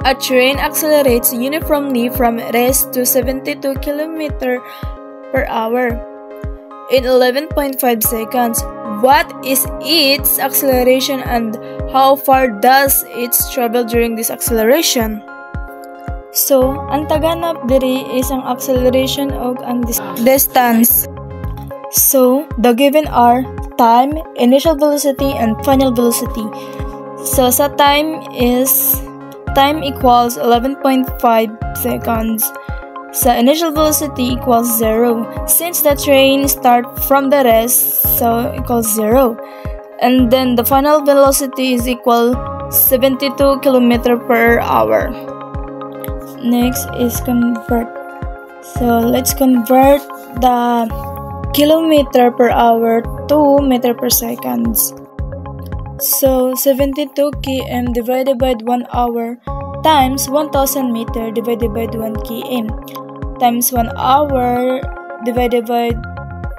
A train accelerates uniformly from rest to 72 km per hour in 11.5 seconds. What is its acceleration and how far does it travel during this acceleration? So, ang taganap diri is ang acceleration o ang distance. So, the given are time, initial velocity, and final velocity. So, sa time equals 11.5 seconds. Sa initial velocity equals 0. Since the train start from the rest, so equals 0. And then the final velocity is equal 72 km per hour. Next is convert. So let's convert the kilometer per hour to meter per seconds. So 72 km divided by 1 hour times 1000 meter divided by 1 km times 1 hour divided by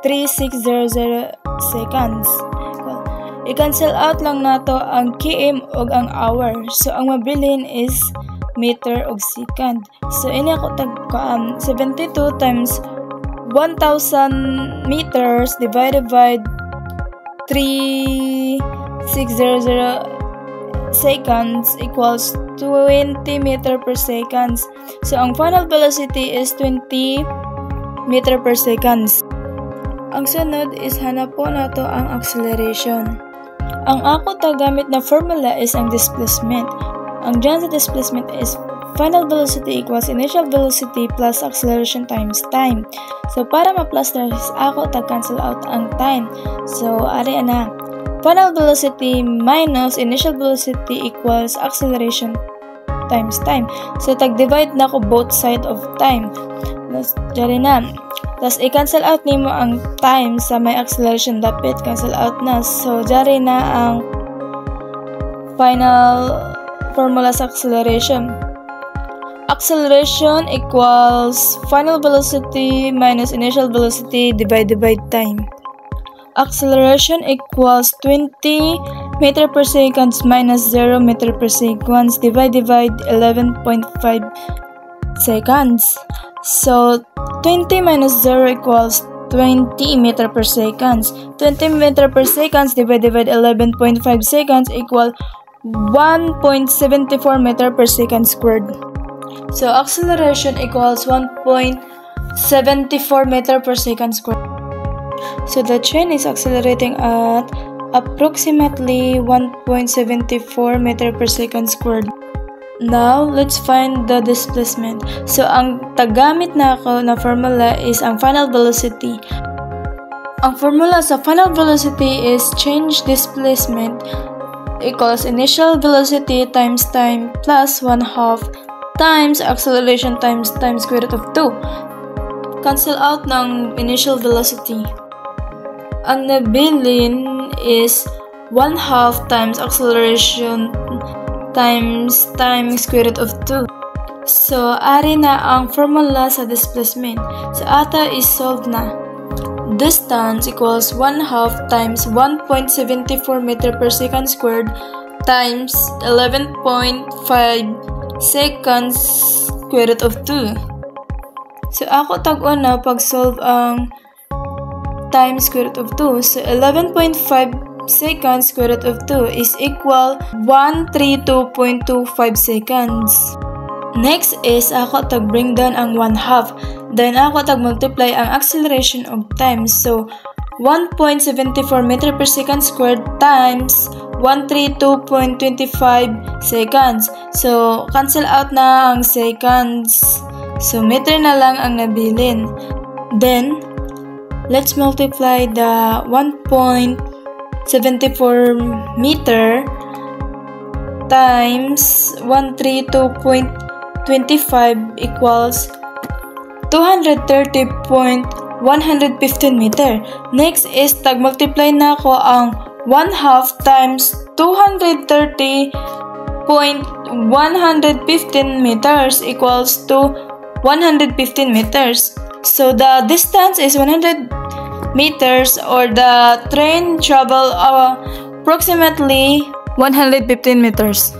3600 seconds. I-cancel out lang nato ang km o ang hour. So ang mabilin is meter o second. So ini ako tagkaan 72 times 1000 meters divided by 3600 seconds equals 20 meter per seconds. So ang final velocity is 20 meter per seconds. Ang sunod is hanap po nato ang acceleration. Ang ako tagamit na formula is ang displacement. Ang dyan sa displacement is final velocity equals initial velocity plus acceleration times time. So para ma-plus na ako tag-cancel out ang time. So ari na. Final velocity minus initial velocity equals acceleration times time. So tag-divide na ko both side of time. Dari na. Tapos i-cancel out nimo ang time sa may acceleration, dapat cancel out na. So dari na ang final formula sa acceleration. Acceleration equals final velocity minus initial velocity divided by time. Acceleration equals 20 meter per second minus 0 meter per second divided by 11.5 seconds. So 20 minus 0 equals 20 meter per second. 20 meter per second divided by 11.5 seconds equal 1.74 meter per second squared. So acceleration equals 1.74 meter per second squared. So the train is accelerating at approximately 1.74 meter per second squared. Now, let's find the displacement. So, ang tagamit na ako na formula is ang final velocity. Ang formula sa final velocity is change displacement equals initial velocity times time plus 1/2 times acceleration times square root of 2. Cancel out ng initial velocity. Ang nabilin is 1/2 times acceleration times time square root of 2. So, ari na ang formula sa displacement. So, ata is solved na. Distance equals 1/2 times 1.74 meter per second squared times 11.5 seconds square root of 2. So, ako tag-on na pag-solve ang time square root of 2. So, 11.5 seconds square root of 2 is equal 132.25 seconds. Next is ako tag-bring down ang 1/2. Then ako tag-multiply ang acceleration of time. So, 1.74 meter per second squared times 132.25 seconds. So, cancel out na ang seconds. So, meter na lang ang nabilin. Then, let's multiply the 1.74 meter times 132.25 equals 230.115 meter. Next is tag-multiply na ako ang 1/2 times 230.115 meters equals to 115 meters. So the distance is 100 meters, or the train travel approximately 115 meters.